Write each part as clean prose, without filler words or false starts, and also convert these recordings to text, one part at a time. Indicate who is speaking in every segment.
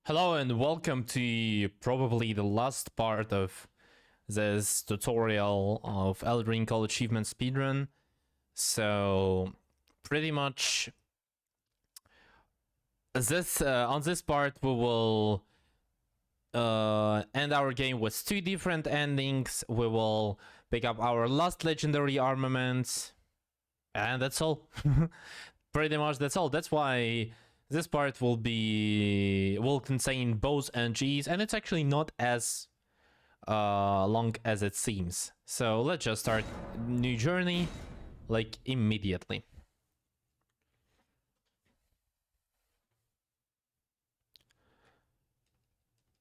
Speaker 1: Hello and welcome to probably the last part of this tutorial of Elden Call Achievement Speedrun. So pretty much this on this part we will end our game with two different endings. We will pick up our last legendary armament, and that's all. Pretty much that's all. That's why this part will contain both NGs, and it's actually not as long as it seems. So let's just start new journey like immediately.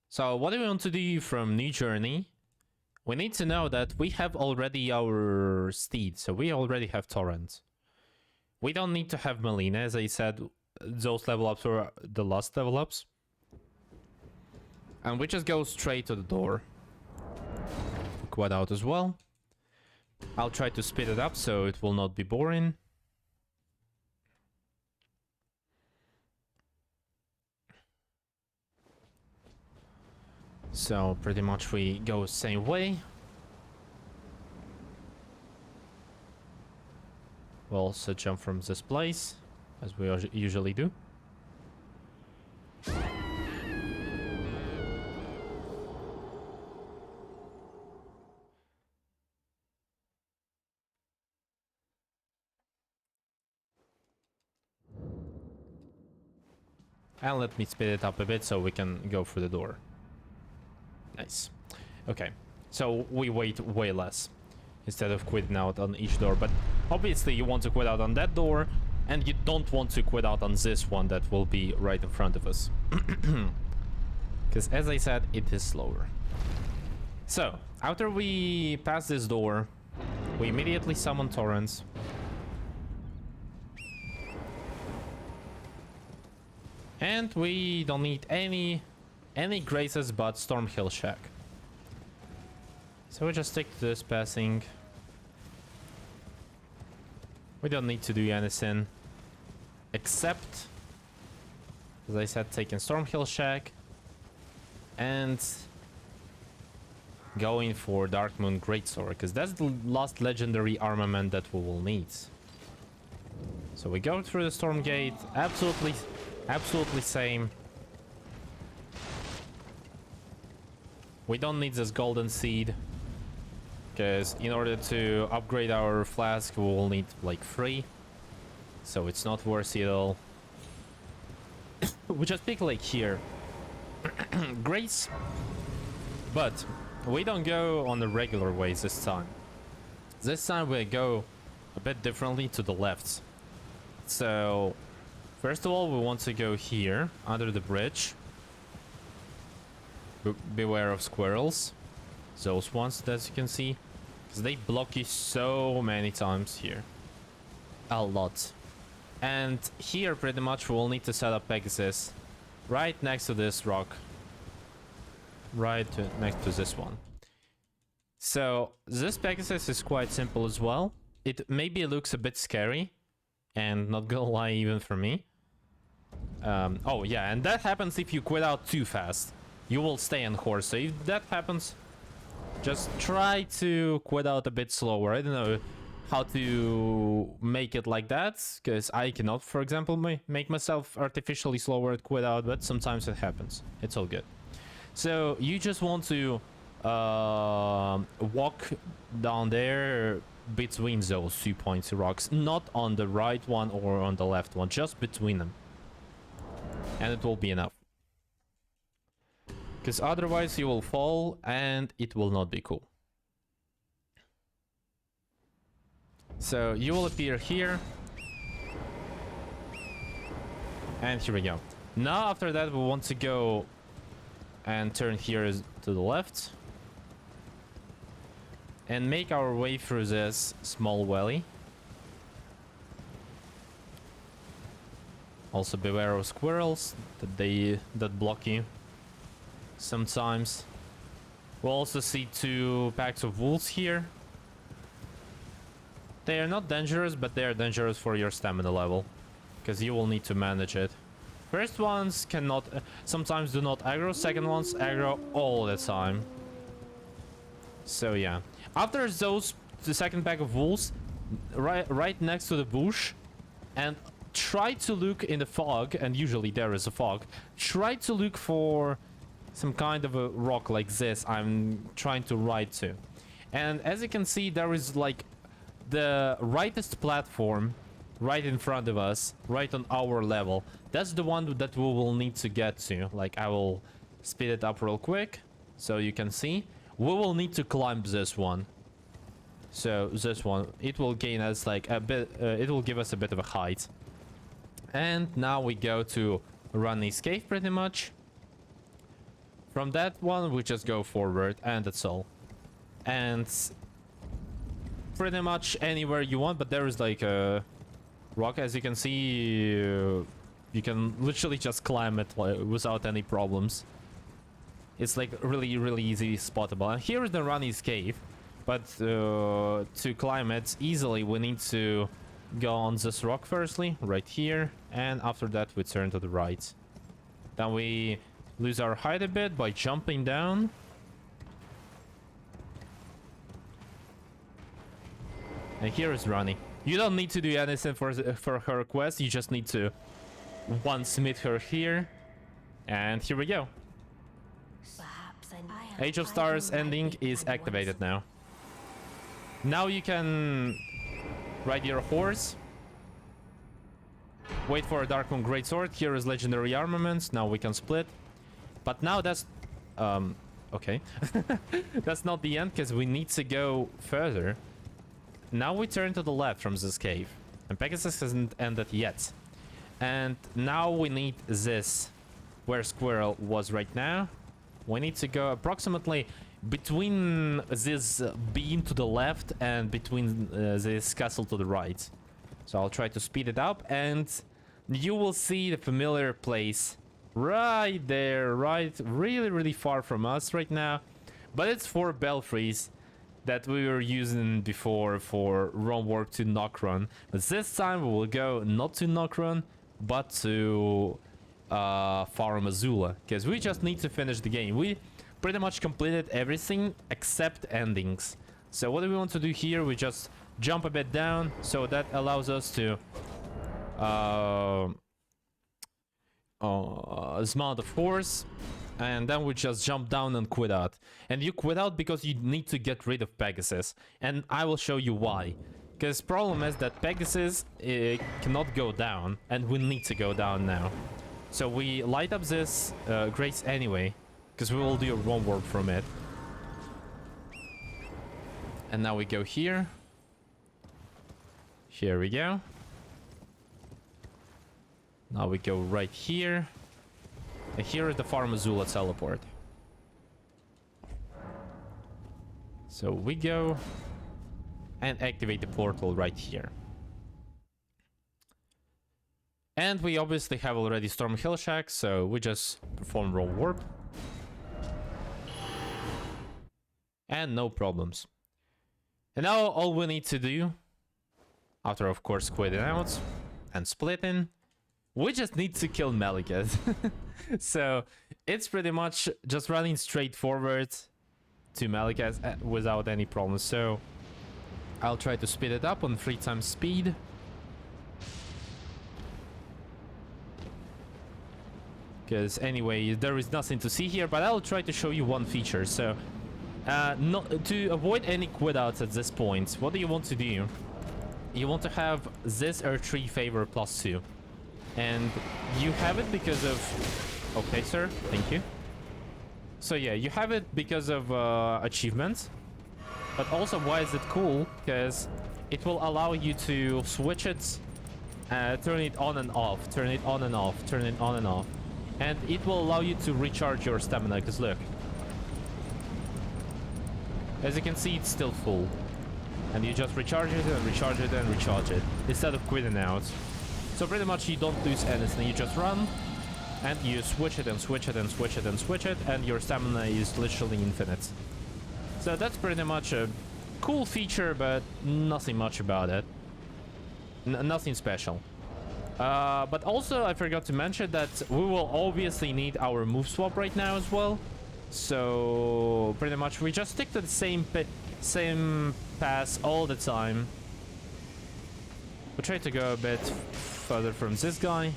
Speaker 1: So what do we want to do from new journey? We need to know that we have already our steed, so we already have Torrent. We don't need to have Melina, as I said. Those level ups were the last level ups. And we just go straight to the door. Quad out as well. I'll try to speed it up so it will not be boring. So pretty much we go same way. We'll also jump from this place, as we usually do. And let me speed it up a bit so we can go through the door. Nice. Okay, so we wait way less instead of quitting out on each door. But obviously you want to quit out on that door, and you don't want to quit out on this one that will be right in front of us. Because as I said, it is slower. So, after we pass this door, we immediately summon Torrents. And we don't need any graces but Stormhill Shack. So we just stick to this passing. We don't need to do anything except, as I said, taking Stormhill Shack and going for Darkmoon Greatsword, because that's the last legendary armament that we will need. So we go through the Storm Gate, absolutely same. We don't need this golden seed, because in order to upgrade our flask we will need like 3, so it's not worth it at all. We just pick like here Grace, but we don't go on the regular ways this time. This time we go a bit differently, to the left. So first of all we want to go here under the bridge. Beware of squirrels, those ones that you can see, because they block you so many times here, a lot. And here pretty much we will need to set up Pegasus right next to this rock, next to this one. So this Pegasus is quite simple as well. It maybe looks a bit scary, and not gonna lie, even for me. Oh yeah, and that happens if you quit out too fast. You will stay on horse, so if that happens, just try to quit out a bit slower. I don't know how to make it like that, because I cannot, for example, make myself artificially slower at quit out, but sometimes it happens. It's all good. So you just want to walk down there between those 2 pointy rocks, not on the right one or on the left one, just between them. And it will be enough. Because otherwise you will fall and it will not be cool. So you will appear here. And here we go. Now after that we want to go and turn here to the left. And make our way through this small valley. Also beware of squirrels that block you sometimes. We'll also see 2 packs of wolves here. They are not dangerous, but they are dangerous for your stamina level, because you will need to manage it. First ones cannot, sometimes do not aggro. Second ones aggro all the time. So yeah. After those, the second pack of wolves, right next to the bush, and try to look in the fog, and usually there is a fog. Try to look for some kind of a rock like this I'm trying to ride to. And as you can see, there is like the rightest platform right in front of us, right on our level. That's the one that we will need to get to. Like, I will speed it up real quick so you can see. We will need to climb this one. So this one, it will gain us like a bit, it will give us a bit of a height. And now we go to Ranni's cave pretty much. From that one, we just go forward, and that's all. And pretty much anywhere you want, but there is like a rock, as you can see. You can literally just climb it without any problems. It's like really easy spottable. And here is the Ranni's cave, but to climb it easily, we need to go on this rock firstly, right here, and after that we turn to the right. Then we lose our height a bit by jumping down. And here is Ranni. You don't need to do anything for her quest, you just need to once meet her here. And here we go. Age of Stars ending is activated now. Now you can ride your horse. Wait for a Darkmoon Greatsword. Here is legendary armaments. Now we can split. But now that's... okay. That's not the end, because we need to go further. Now we turn to the left from this cave. And Pegasus hasn't ended yet. And now we need this, where Squirrel was right now. We need to go approximately between this beam to the left and between this castle to the right. So I'll try to speed it up, and you will see the familiar place right there, right really far from us right now. But it's 4 belfries that we were using before for run work to Nokron. But this time we will go not to Nokron, but to Farum Azula, because we just need to finish the game. We pretty much completed everything except endings. So what do we want to do here? We just jump a bit down, so that allows us to dismount the horse, and then we just jump down and quit out. And you quit out because you need to get rid of Pegasus, and I will show you why. Because problem is that Pegasus cannot go down, and we need to go down now. So we light up this grace anyway, because we will do a run warp from it. And now we go here. Here we go. Now we go right here. And here is the Farum Azula teleport. So we go and activate the portal right here. And we obviously have already Stormhill Shack, so we just perform roll warp. And no problems. And now all we need to do, after of course quitting out and splitting, we just need to kill Maliketh. So it's pretty much just running straight forward to Maliketh without any problems. So I'll try to speed it up on 3 times speed. Because anyway, there is nothing to see here, but I'll try to show you one feature. So to avoid any quit outs at this point, what do you want to do? You want to have this R3 favor +2. And you have it because of... Okay, sir, thank you. So yeah, you have it because of achievements. But also, why is it cool? Because it will allow you to switch it, turn it on and off, turn it on and off, turn it on and off. And it will allow you to recharge your stamina, because look. As you can see, it's still full. And you just recharge it and recharge it and recharge it, instead of quitting out. So pretty much you don't lose anything, you just run, and you switch it and switch it and switch it and switch it, and your stamina is literally infinite. So that's pretty much a cool feature, but nothing much about it. Nothing special. But also, I forgot to mention that we will obviously need our move swap right now as well. So, pretty much, we just stick to the same pass all the time. We'll try to go a bit further from this guy.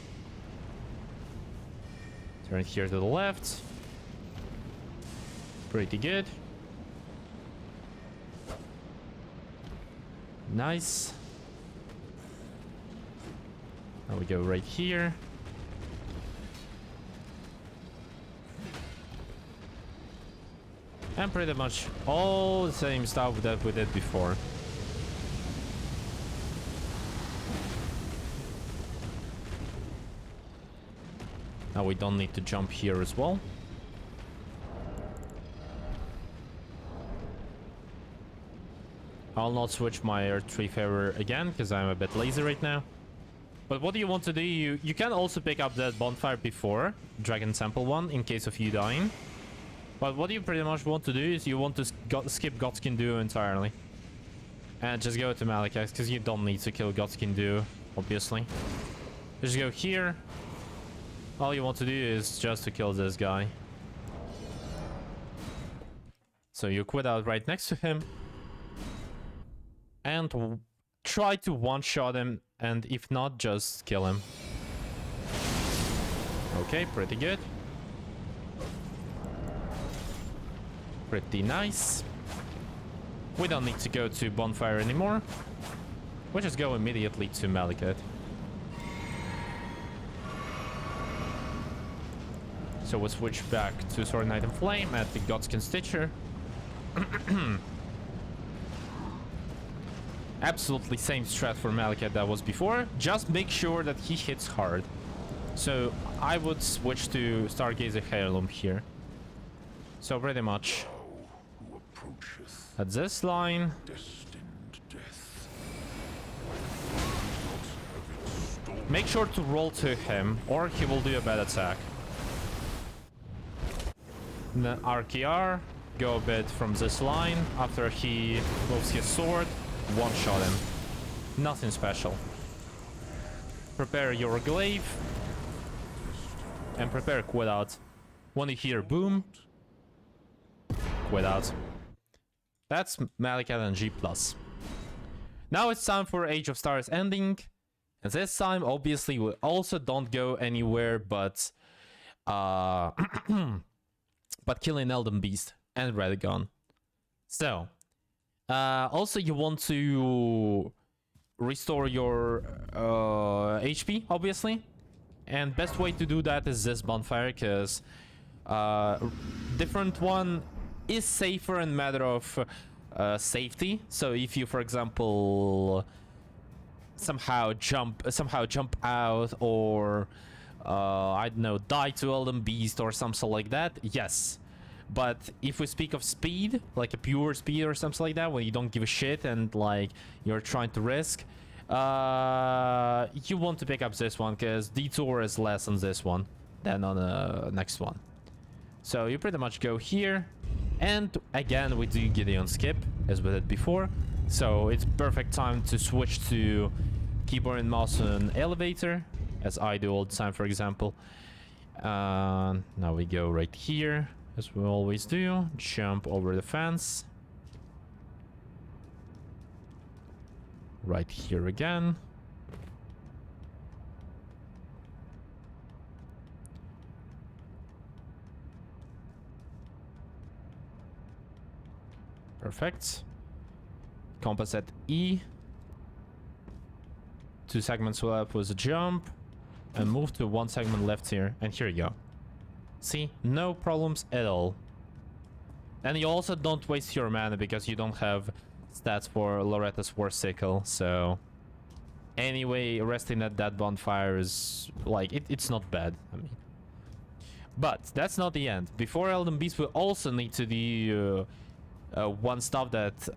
Speaker 1: Turn here to the left. Pretty good. Nice. Now we go right here. And pretty much all the same stuff that we did before. Now we don't need to jump here as well. I'll not switch my Earth Tree Favor again because I'm a bit lazy right now. But what do you want to do? You can also pick up that bonfire before Dragon Temple one in case of you dying. But what you pretty much want to do is you want to skip Godskin Duo entirely. And just go to Maliketh because you don't need to kill Godskin Duo, obviously. Just go here. All you want to do is just to kill this guy. So you quit out right next to him. And try to one-shot him, and if not, just kill him. Okay, pretty good. Pretty nice. We don't need to go to bonfire anymore. We'll just go immediately to Maliketh. So we'll switch back to Sword Knight and Flame at the Godskin Stitcher. Absolutely same strat for Maliketh that was before. Just make sure that he hits hard. So I would switch to Stargazer Heirloom here. So pretty much at this line. Make sure to roll to him or he will do a bad attack. The RKR, go a bit from this line. After he moves his sword, one-shot him. Nothing special. Prepare your glaive. And prepare quit out. When you hear boom, quit out. That's Maliketh and G+. Now it's time for Age of Stars ending. And this time, obviously, we also don't go anywhere but killing Elden Beast and Redgun. So, also you want to restore your HP, obviously. And best way to do that is this bonfire, because different one is safer in matter of safety. So if you, for example, somehow jump out or I don't know, die to Elden Beast or something like that, yes. But if we speak of speed, like a pure speed or something like that, when you don't give a shit and like you're trying to risk, you want to pick up this one because detour is less on this one than on the next one. So you pretty much go here, and again we do Gideon skip as we did before. So it's perfect time to switch to keyboard and mouse on elevator, as I do all the time, for example. Now we go right here, as we always do. Jump over the fence. Right here again. Perfect. Compass at E. 2 segments left was a jump. And move to 1 segment left here. And here you go. See? No problems at all. And you also don't waste your mana because you don't have stats for Loretta's War Sickle. So anyway, resting at that bonfire is like, it's not bad. I mean, but that's not the end. Before Elden Beast, we also need to do one stuff that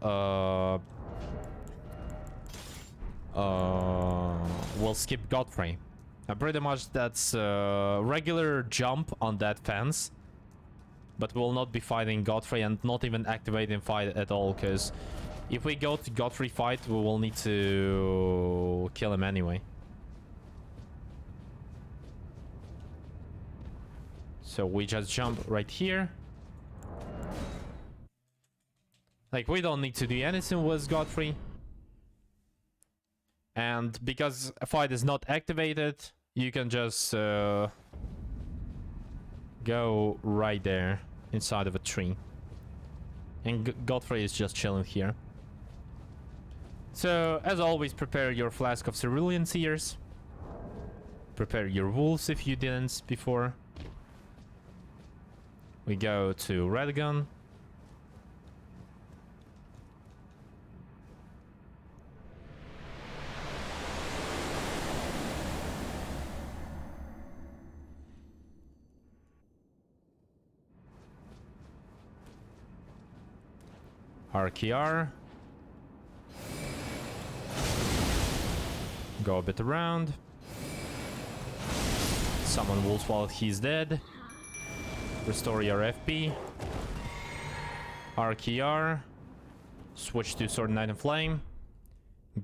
Speaker 1: will skip Godfrey. Pretty much that's a regular jump on that fence, but we'll not be fighting Godfrey and not even activating fight at all, because if we go to Godfrey fight, we will need to kill him anyway. So we just jump right here. Like, we don't need to do anything with Godfrey. And because a fight is not activated, you can just go right there inside of a tree. And Godfrey is just chilling here. So, as always, prepare your flask of cerulean seers. Prepare your wolves if you didn't before. We go to Redgun. RKR. Go a bit around. Summon wolves while he's dead. Restore your FP. RKR. Switch to Sword Knight and Flame.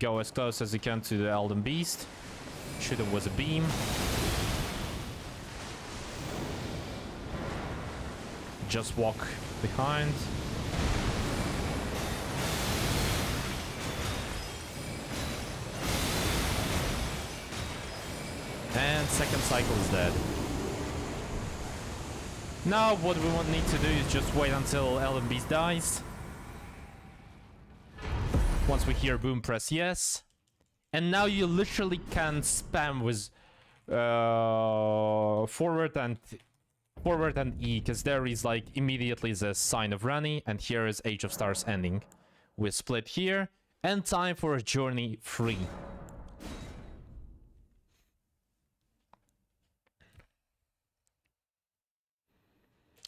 Speaker 1: Go as close as you can to the Elden Beast. Shoot him with a beam. Just walk behind. And second cycle is dead. Now what we won't need to do is just wait until Elden Beast dies. Once we hear boom, press yes. And now you literally can spam with forward and E, because there is like immediately the sign of Ranni, and here is Age of Stars ending. We split here, and time for a journey 3.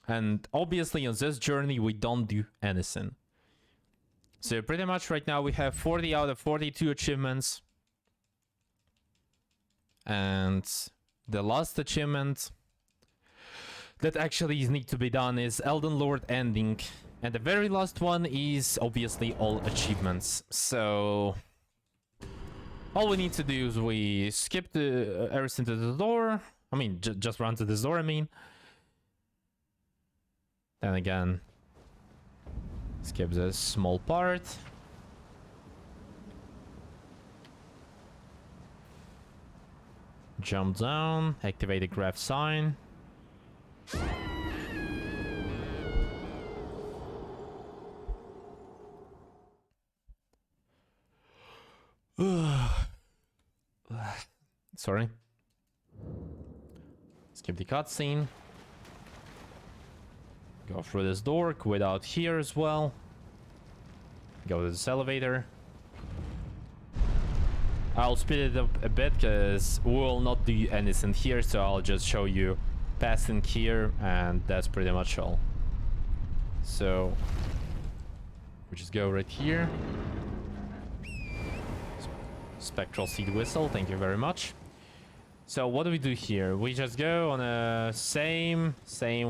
Speaker 1: And obviously on this journey we don't do anything. So pretty much right now we have 40 out of 42 achievements. And the last achievement that actually need to be done is Elden Lord ending. And the very last one is obviously all achievements. So all we need to do is we skip everything to the door. I mean, just run to this door, I mean. Then again, skip this small part. Jump down, activate the graph sign. Sorry. Skip the cutscene. Go through this door, quit out here as well. Go to this elevator. I'll speed it up a bit because we'll not do anything here, so I'll just show you passing here, and that's pretty much all. So we just go right here. Spectral Seed Whistle, thank you very much. So what do we do here? We just go on a same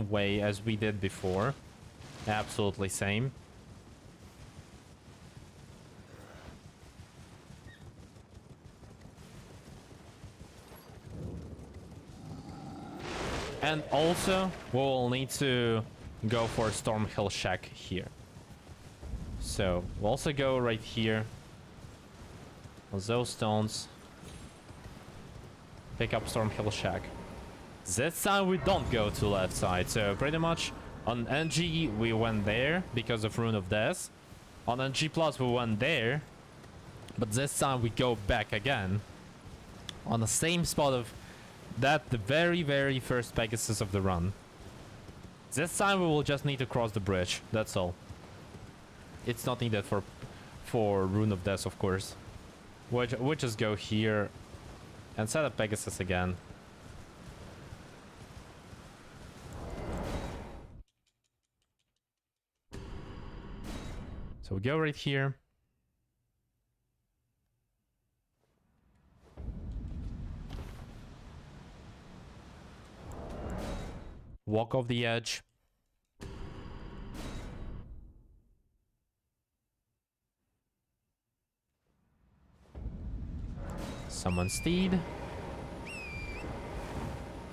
Speaker 1: way as we did before. Absolutely same. And also, we'll need to go for Stormhill Shack here. So we'll also go right here on those stones. Pick up Stormhill Shack. This time we don't go to left side, so pretty much on NG we went there because of Rune of Death. On NG Plus we went there, but this time we go back again on the same spot of that the very first Pegasus of the run. This time we will just need to cross the bridge, that's all. It's not needed for Rune of Death, of course. We'll just go here and set up Pegasus again. So we go right here. Walk off the edge. Summon Steed.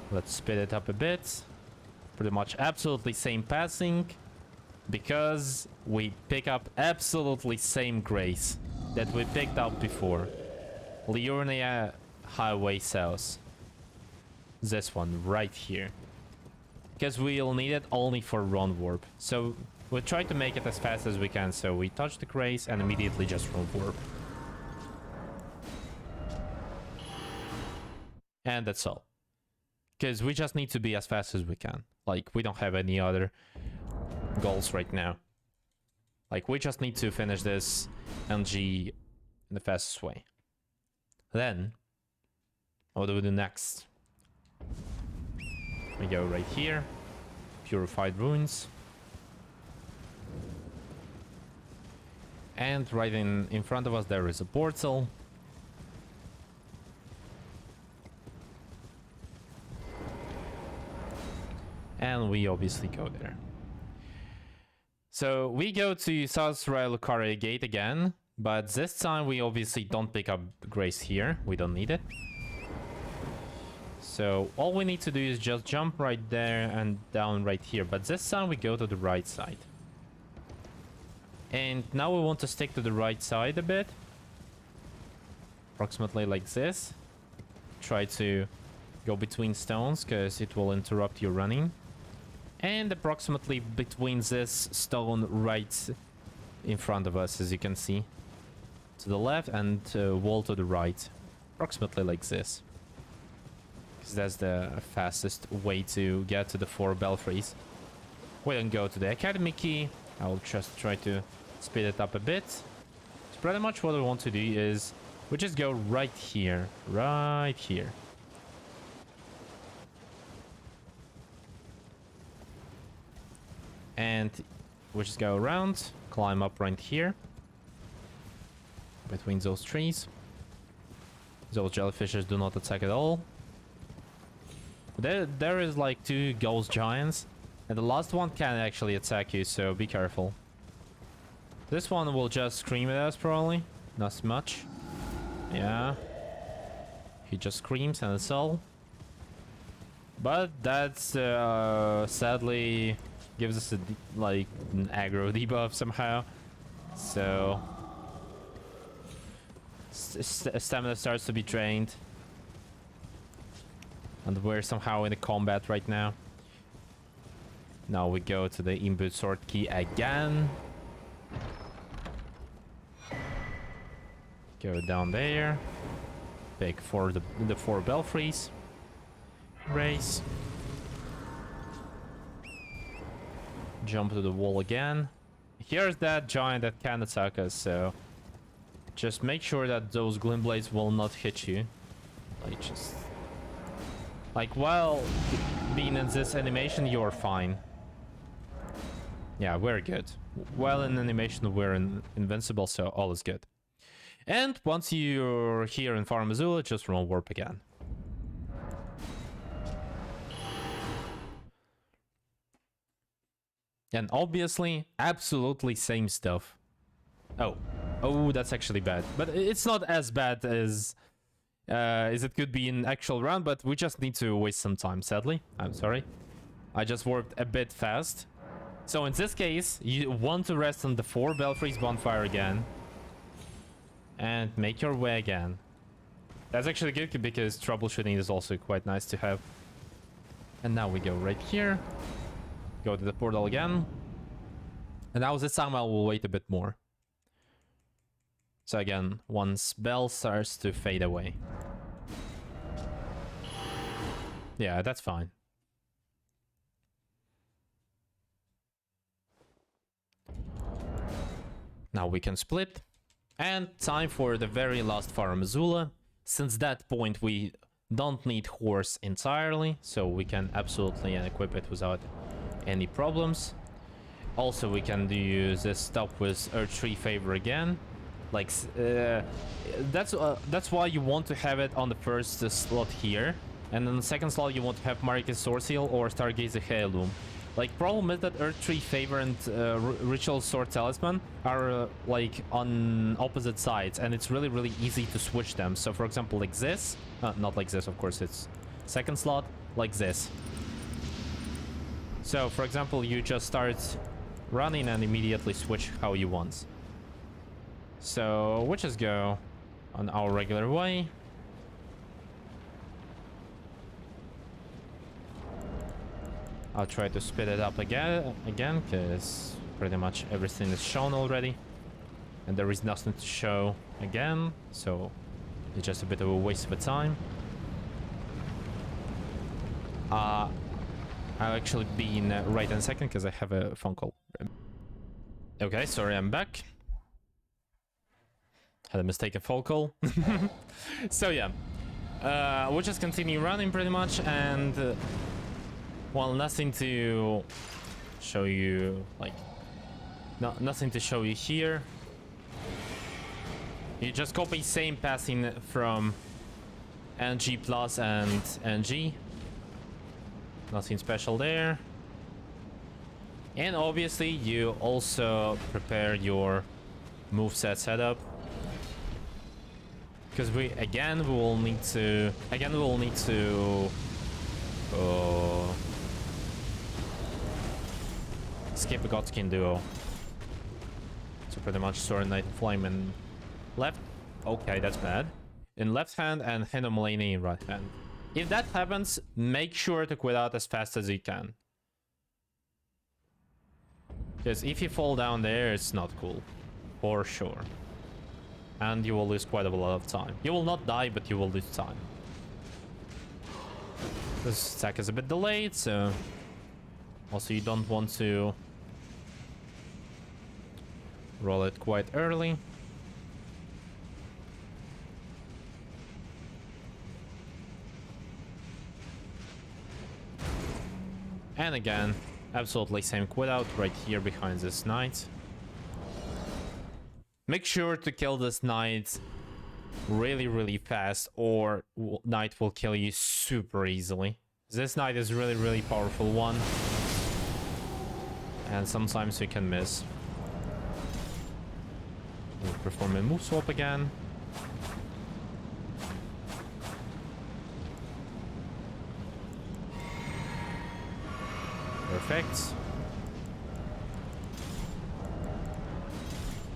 Speaker 1: Let's speed it up a bit. pretty much absolutely same passing, because we pick up absolutely same grace that we picked up before. Liurnia Highway South. This one right here. Because we'll need it only for run warp. So we'll try to make it as fast as we can. So we touch the grace and immediately just run warp. And that's all. Because we just need to be as fast as we can. Like, we don't have any other goals right now. Like, we just need to finish this LG in the fastest way. Then, what do we do next? We go right here. Purified Ruins. And right in front of us there is a portal. And we obviously go there. So we go to South Railukare Gate again, but this time we obviously don't pick up Grace here. We don't need it. So all we need to do is just jump right there and down right here. But this time we go to the right side. And now we want to stick to the right side a bit. Approximately like this. Try to go between stones because it will interrupt your running. And approximately between this stone right in front of us, as you can see. To the left and wall to the right. Approximately like this. Because that's the fastest way to get to the 4 belfries. We don't go to the academy key. I'll just try to speed it up a bit. So pretty much what we want to do is we just go right here. Right here. And we just go around, climb up right here. Between those trees. Those jellyfishes do not attack at all. There is like 2 ghost giants. And the last one can actually attack you, so be careful. This one will just scream at us probably. Not much. Yeah. He just screams and that's all. But that's sadly gives us like an aggro debuff somehow. So stamina starts to be drained. And we're somehow in a combat right now. Now we go to the input sword key again. Go down there. Pick for the 4 belfries. Race. Jump to the wall again. Here's that giant that can attack us, so just make sure that those glint blades will not hit you. Like while being in this animation, you're fine. Yeah, we're good. While in animation, we're invincible, so all is good. And once you're here in Farum Azula, just run warp again. And obviously, absolutely same stuff. Oh, that's actually bad. But it's not as bad as it could be in actual round, but we just need to waste some time, sadly. I'm sorry. I just warped a bit fast. So in this case, you want to rest on the 4 belfries bonfire again. And make your way again. That's actually good because troubleshooting is also quite nice to have. And now we go right here. Go to the portal again. And now this time I will wait a bit more. So again, once bell starts to fade away. Yeah, that's fine. Now we can split. And time for the very last Farum Azula. Since that point we don't need horse entirely, so we can absolutely equip it without any problems. Also we can do this stuff with Earth Tree Favor again. Like that's why you want to have it on the first slot here, and on the second slot you want to have Maliketh Sword Seal or Stargazer Heirloom. Like, problem is that Earth Tree Favor and Ritual Sword Talisman are like on opposite sides, and it's really easy to switch them. So for example, like this, not like this, of course, it's second slot, like this. So, for example, you just start running and immediately switch how you want. So, we'll just go on our regular way. I'll try to speed it up again, because pretty much everything is shown already. And there is nothing to show again, so it's just a bit of a waste of time. I'll actually be in right in a second, because I have a phone call. Okay, sorry, I'm back. Had a mistaken phone call. So yeah, we'll just continue running pretty much, and well, nothing to show you, like, nothing to show you here. You just copy same passing from NG plus and NG. Nothing special there. And obviously you also prepare your moveset setup. Because we will need to skip a Godskin Duo. So pretty much Sword Knight Flame in left. Okay, that's bad. In left hand and Henomalini in right hand. If that happens, make sure to quit out as fast as you can. Because if you fall down there, it's not cool. For sure. And you will lose quite a lot of time. You will not die, but you will lose time. This attack is a bit delayed, so... Also, you don't want to... roll it quite early. And again, absolutely same quit out right here behind this knight. Make sure to kill this knight really fast, or knight will kill you super easily. This knight is really powerful one, and sometimes you can miss. We'll perform a move swap again. Perfect.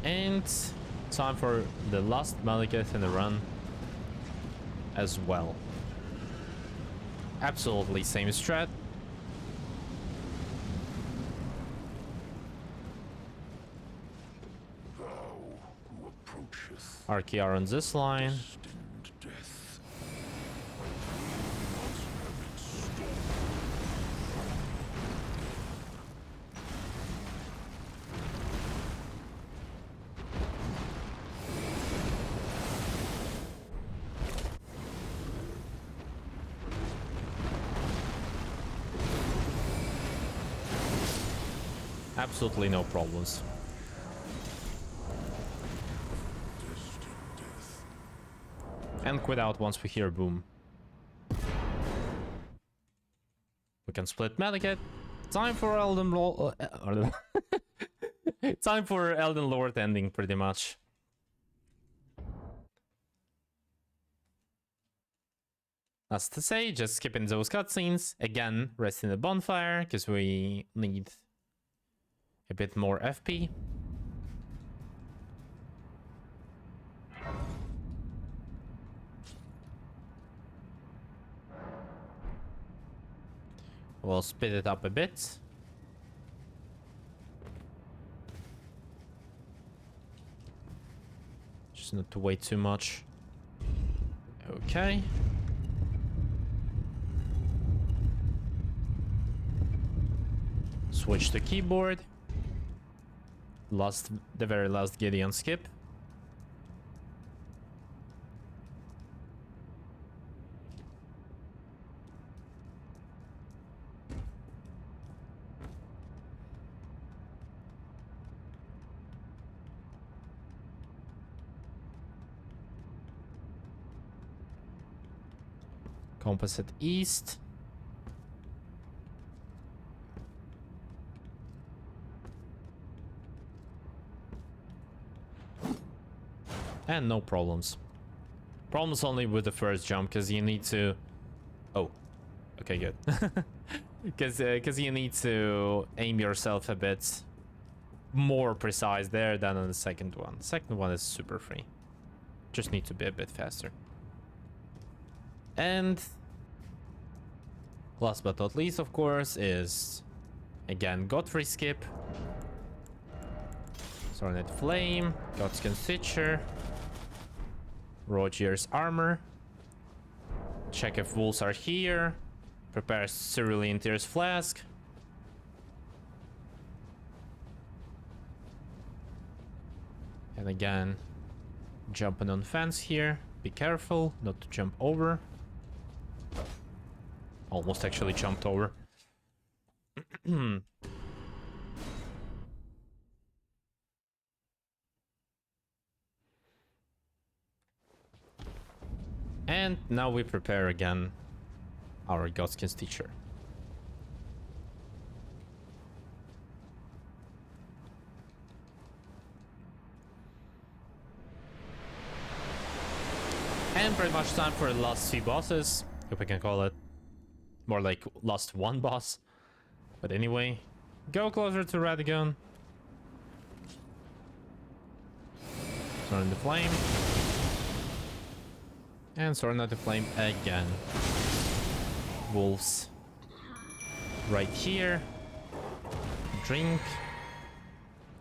Speaker 1: And time for the last Maliketh in the run as well. Absolutely same strat. RKR on this line. Absolutely no problems. And quit out once we hear boom. We can split Maliketh. Time for Elden Lord. Time for Elden Lord ending, pretty much. As to say, just skipping those cutscenes. Again, rest in the bonfire, because we need a bit more FP. We'll speed it up a bit. Just not to wait too much. Okay. Switch to keyboard. The very last Gideon skip. Composite east. And no problems. Problems only with the first jump, because you need to... Oh. Okay, good. Because you need to aim yourself a bit more precise there than on the second one. The second one is super free. Just need to be a bit faster. And last but not least, of course, is again Godfrey skip. Sornet Flame, Godskin Stitcher, Roger's armor. Check if wolves are here. Prepare Cerulean Tears Flask. And again, jumping on fence here. Be careful not to jump over. Almost actually jumped over. And now we prepare again our Godskin Stitcher. And pretty much time for the last two bosses, if we can call it. More like last one boss. But anyway, go closer to Radagon. Turn the flame. And Sword Not the Flame again. Wolves. Right here. Drink.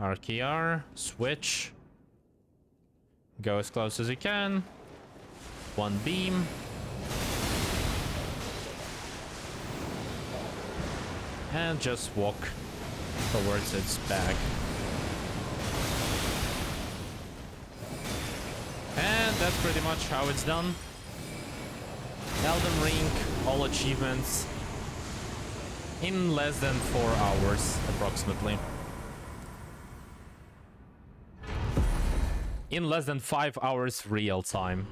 Speaker 1: RKR. Switch. Go as close as you can. One beam. And just walk towards its back. And that's pretty much how it's done. Elden Ring, all achievements in less than 4 hours, approximately. In less than 5 hours real time.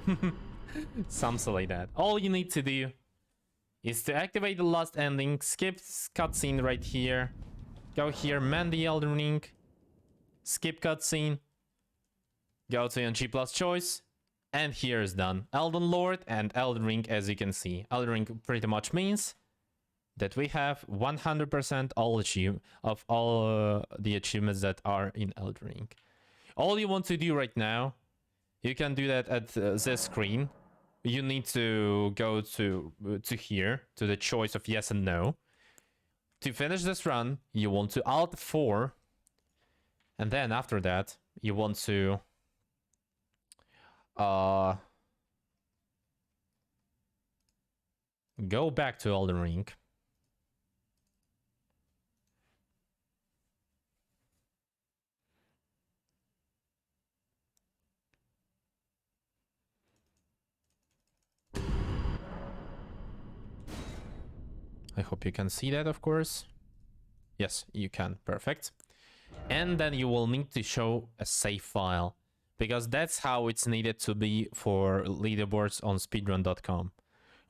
Speaker 1: Something like that. All you need to do is to activate the last ending, skip cutscene right here, go here, mend the Elden Ring, skip cutscene, go to NG plus choice, and here is done. Elden Lord and Elden Ring, as you can see. Elden Ring pretty much means that we have 100% of all the achievements that are in Elden Ring. All you want to do right now, you can do that at this screen. You need to go to here, to the choice of yes and no. To finish this run, you want to Alt 4. And then after that, you want to go back to Elden Ring. I hope you can see that, of course. Yes, you can. Perfect. And then you will need to show a save file, because that's how it's needed to be for leaderboards on speedrun.com.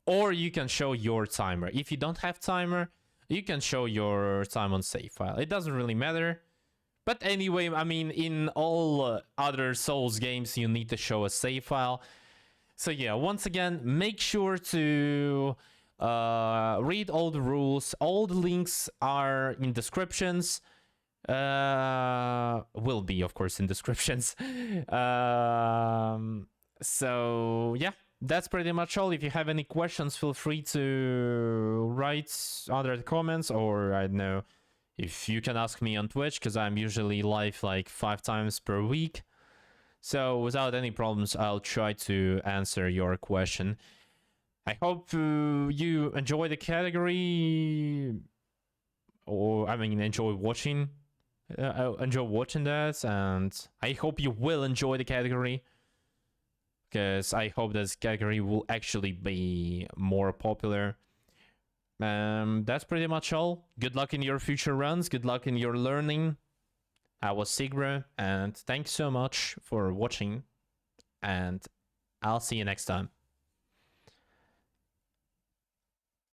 Speaker 1: Or you can show your timer. If you don't have timer, you can show your time on save file. It doesn't really matter. But anyway, I mean, in all other Souls games, you need to show a save file. So yeah, once again, make sure to read all the rules. All the links are in descriptions. Will be, of course, in descriptions. So yeah, that's pretty much all. If you have any questions, feel free to write under the comments, or I don't know, if you can ask me on Twitch, because I'm usually live like 5 times per week. So without any problems, I'll try to answer your question. I hope you enjoy the category, or I mean, enjoy watching that, and I hope you will enjoy the category, because I hope this category will actually be more popular. That's pretty much all. Good luck in your future runs. Good luck in your learning. I was Sigre, and thanks so much for watching, and I'll see you next time.